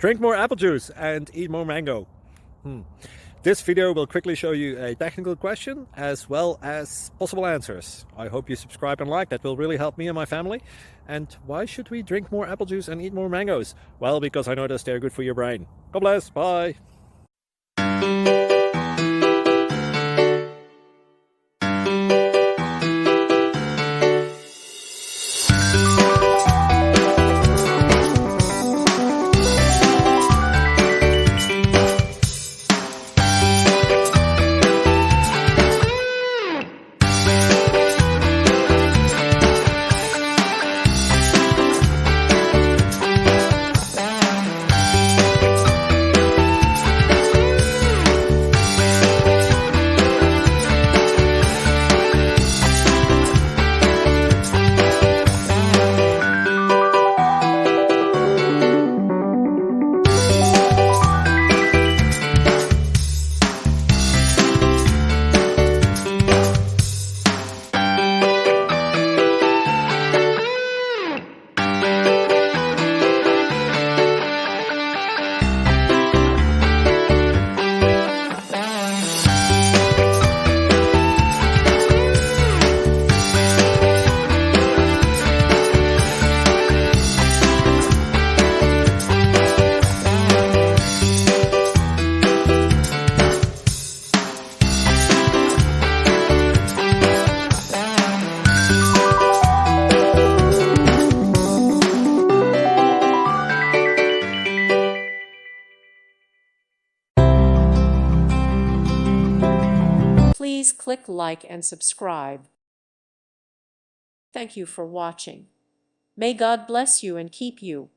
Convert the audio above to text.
Drink more apple juice and eat more mango. This video will quickly show you a technical question as well as possible answers. I hope you subscribe and like, that will really help me and my family. And why should we drink more apple juice and eat more mangoes? Well, because I noticed they're good for your brain. God bless, bye. Please click like and subscribe. Thank you for watching. May God bless you and keep you.